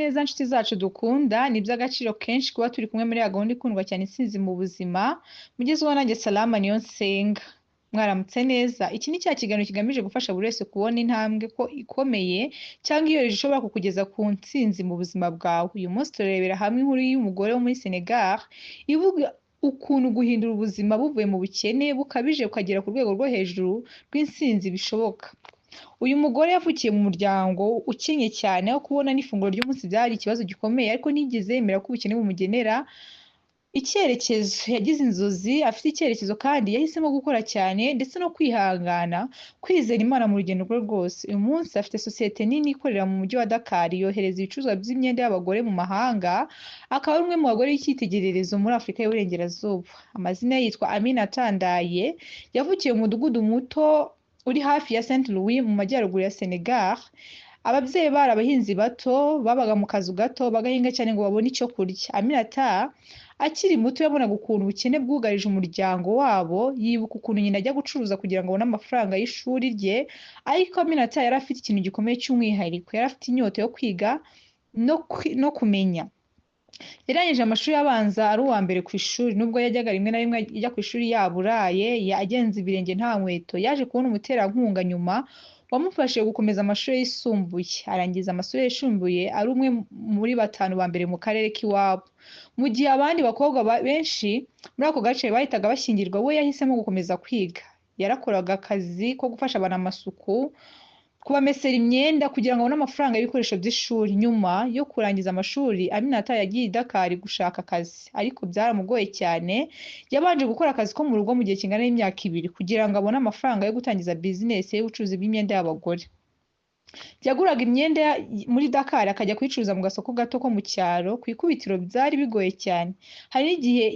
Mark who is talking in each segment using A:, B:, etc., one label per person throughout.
A: neza nshuti zacu dukunda ni iby'agaciro kenshi kuba turi kumwe muri ya gahunda ikundwa cyane intsinzi mu buzima mugezweho nanjye Salama niyo nsenga. Mwaramutse neza. Iki ni cya kiganiro kigamije gufasha buri wese kubona intambwe ko ikomeye cyangwa iyo ishobora kukugeza ku ntsinzi mu buzima bwawe. Uyu munsi turebera hamwe inkuru y'umugore wo muri Senegal ivuga ukuntu guhindura ubuzima buvuye mu bukene bukabije bukagera ku rwego rwo hejuru rw'intsinzi bishoboka. Uyu mugore yavukiye mu muryango ukennye cyane aho kubona n'ifunguro ry'umunsi byari ikibazo gikomeye, ariko ntiyigeze yemera ko ubukene bumugenera icyerekezo. Yagize inzozi, afite icyerekezo kandi yahisemo gukora cyane ndetse no kwihangana, kwizera Imana mu rugendo rwe rwose. Uyu munsi afite sosiyete nini ikorera mu mujyi wa Dakar, yohereza ibicuruzwa by'imyenda y'abagore mu mahanga, akaba ari umwe mu bagore b'icyitegererezo muri Afurika y'Uburengerazuba. Amazina ye yitwa Aminata Ndaye, yavukiye mu mudugudu muto uri hafi ya Saint Louis mu majyaruguru ya Senegal. Ababyeyi bari abahinzi bato, babaga mu kazu gato bagahinga cyane ngo babone icyo kurya. Aminata akiri muto yabonaga ukuntu ubukene bwugarije umuryango wabo, yibuka ukuntu nyina ajya gucuruza kugira ngo abone amafaranga y'ishuri rye, ariko Aminata yari afite ikintu gikomeye cy'umwihariko, yari afite inyota yo kwiga no kumenya. Yarangije amashuri abanza ari uwa mbere ku ishuri, nubwo yajyaga rimwe na rimwe ajya ku ishuri yaburaye, agenza ibirenge nta nkweto. Yaje kubona umuterankunga nyuma wamufashije gukomeza amashuri yisumbuye, arangiza amashuri yisumbuye ari umwe muri batanu ba mbere mu karere k'iwabo. Mu gihe abandi bakobwa benshi muri ako gace bahitaga bashyingirwa, we yahisemo gukomeza kwiga. Yarakoraga akazi ko gufasha abantu amasuku, kubamesera imyenda kugira ngo abone amafaranga y'ibikoresho by'ishuri. Nyuma yo kurangiza amashuri, Aminata yagiye i Dakar gushaka akazi, ariko byaramugoye cyane. Yabanje gukora akazi ko mu rugo mu gihe kingana n'imyaka 2 kugira ngo abone amafaranga yo gutangiza bizinesi y'ubucuruzi bw'imyenda y'abagore. Yaguraga imyenda muri Dakar akajya kuyicuruza mu gasoko gato ko mu cyaro. Ku ikubitiro byari bigoye cyane. Hari n'igihe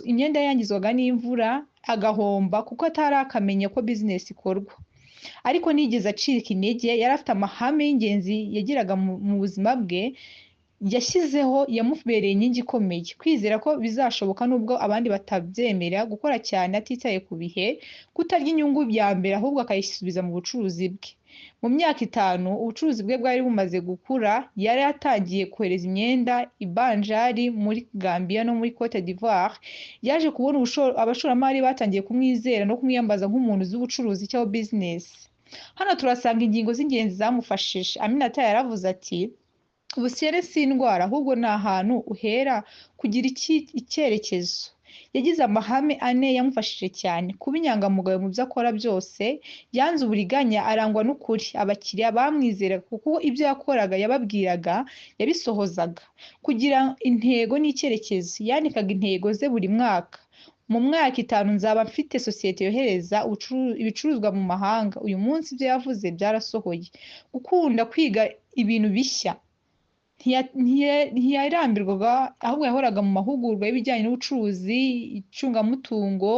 A: imyenda yangizwaga n'imvura agahomba kuko atari akamenya ko bizinesi ikorwa. Ariko ntigeze acika intege, yari afite amahame y'ingenzi yagiraga mu buzima bwe yashyizeho, yamubereye inkingi ikomeye. Kwizera ko bizashoboka nubwo abandi batabyemera, gukora cyane atitaye ku bihe, kutarya inyungu bya mbere ahubwo akayisubiza mu bucuruzi bwe. Mu myaka 5 ubucuruzi bwe bwari bumaze gukura, yari yatangiye kohereza imyenda i Banjari muri Gambia no muri Cote d'Ivoire. Yaje kubona abashoramari batangiye kumwizera no kumwiyambaza nk'umuntu uzi ubucuruzi cyangwa business. Hano turasanga ingingo z'ingenzi zamufashije. Aminata yaravuze ati, ubukene si indwara ahubwo ni ahantu uhera kugira icyerekezo. Yagize amahame 4 yamufashije cyane: kuba inyangamugayo mu byo akora byose, yanze uburiganya, arangwa n'ukuri. Abakiriya bamwizeraga kuko ibyo yakoraga yababwiraga yabisohozaga. Kugira intego n'icyerekezo, yandikaga intego ze buri mwaka. Mu mwaka 5 nzaba mfite sosiyete yohereza ibicuruzwa mu mahanga. Uyu munsi ibyo yavuze byarasohoye. Gukunda kwiga ibintu bishya, ntiyarambirwaga, ahubwo yahoraga mu mahugurwa y'ibijyanye n'ubucuruzi, icungamutungo,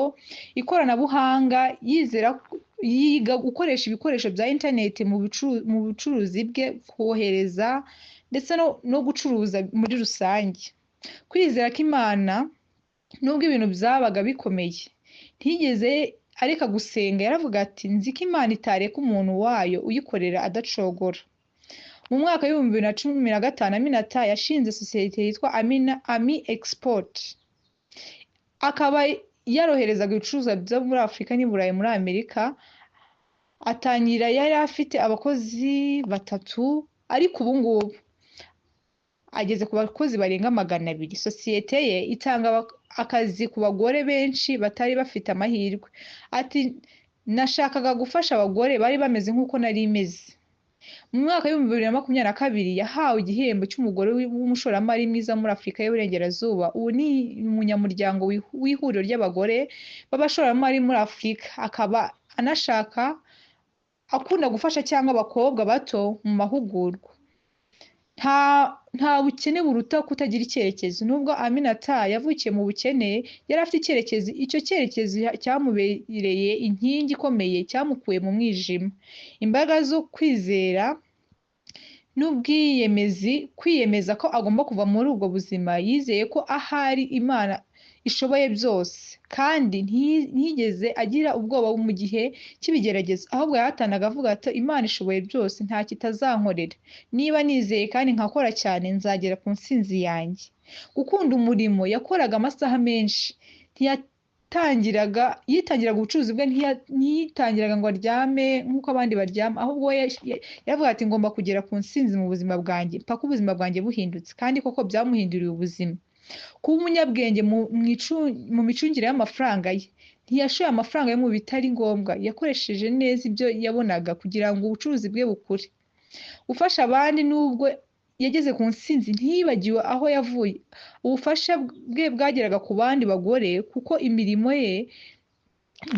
A: ikoranabuhanga. Yiga gukoresha ibikoresho bya internet mu bucuruzi bwe, kohereza ndetse no gucuruza muri rusange. Kwizera ko Imana nubwo ibintu byabaga bikomeye, ntiyigeze areka gusenga. Yaravuga ati, nzi ko Imana itareka umuntu wayo uyikorera adacogora. Mu mwaka w'ibihumbi 2015 Aminata yashinze sosiyete yitwa Ami Export. Akaba yaroherezaga ibicuruzwa byo muri Afurika n'i Burayi muri Amerika. Atangira yari afite abakozi 3, ariko ubu ngubu ageze ku bakozi barenga 200. Sosiyete ye itanga akazi ku bagore benshi batari bafite amahirwe. Ati, nashakaga gufasha abagore bari bameze nk'uko nari meze. Mu mwaka w'ibihumbi 2022 yahawe igihembo cy'umugore w'umushoramari mwiza muri Afurika y'Uburengerazuba. Ubu ni umunyamuryango w'ihuriro ry'abagore b'abashoramari muri Afurika. Akaba akunda gufasha cyangwa abakobwa bato mu mahugurwa. Nta bukene buruta kutagira icyerekezo. Nubwo Aminata yavukiye mu bukene, yari afite icyerekezo. Icyo cyerekezo cyamubereye inkingi ikomeye, cyamukuye mu mwijima. Imbaraga zo kwizera n'ubwiyemeza ko agomba kuva muri ubwo buzima. Yizeye ko ahari Imana ishoboye byose kandi ntiyigeze agira ubwoba mu gihe cy'ibigeragezo, ahubwo yahatanaga avuga ati Imana ishoboye byose nta kitazankorera, niba nizeye kandi nkakora cyane nzagera ku ntsinzi yanjye. Gukunda umurimo, yakoraga amasaha menshi, yitangiraga ubucuruzi bwe, ntiyitangiraga ngo aryame nk'uko abandi baryama, ahubwo yavuga ati ngomba kugera ku ntsinzi mu buzima bwanjye mpaka ubuzima bwanjye buhindutse, kandi koko byamuhinduriye ubuzima. Kuba umunyabwenge mu micungire y'amafaranga ye, ntiyashoye amafaranga ye mu bitari ngombwa, yakoresheje neza ibyo yabonaga kugira ngo ubucuruzi bwe bukure. Gufasha abandi, nubwo yageze ku ntsinzi ntiyibagiwe aho yavuye. Ubufasha bwe bwageraga ku bandi bagore kuko imirimo ye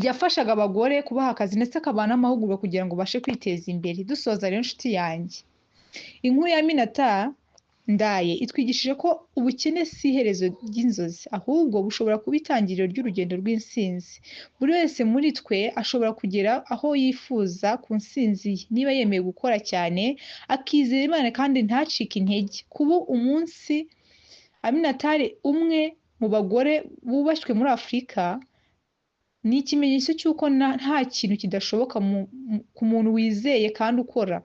A: yafashaga abagore kubaha akazi ndetse akabaha n'amahugurwa kugira ngo babashe kwiteza imbere. Dusoza rero nshuti yanjye, inkuru ya Aminata Ndaye itwigishije ko ubukene si iherezo ry'inzozi, ahubwo bushobora kuba itangiriro ry'urugendo rw'intsinzi. Buri wese muri twe ashobora kugera aho yifuza ku ntsinzi ye, niba yemeye gukora cyane, akizera Imana kandi ntacike intege. Kuba umunsi Aminata umwe mu bagore bubashywe muri Afurika ni ikimenyetso cy'uko nta kintu kidashoboka ku muntu wizeye kandi ukora.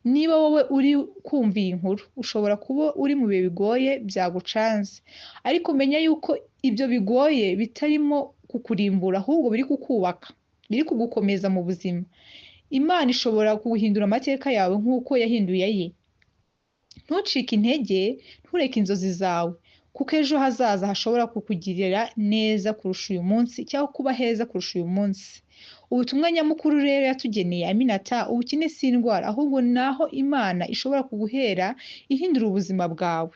A: Niba wowe uri kumva iyi nkuru, ushobora kuba uri mu bihe bigoye byagucanze, ariko menya yuko ibyo bigoye bitarimo kukurimbura, ahubwo biri kukubaka, biri kugukomeza mu buzima. Imana ishobora guhindura amateka yawe nk'uko yahinduye aye. Ntucike intege, ntureke inzozi zawe, kuko ejo hazaza hashobora kukugirira neza kurusha uyu munsi cyangwa kuba heza kurusha uyu munsi. Ubutumwa nyamukuru rero yatugeneye Aminata, ubukene si indwara, ahubwo naho Imana ishobora kuguhera ihindura ubuzima bwawe.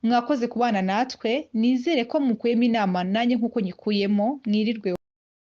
A: Mwakoze kubana natwe, nizere ko mukuyemo inama nanjye nk'uko nyikuyemo. Mwirirwe.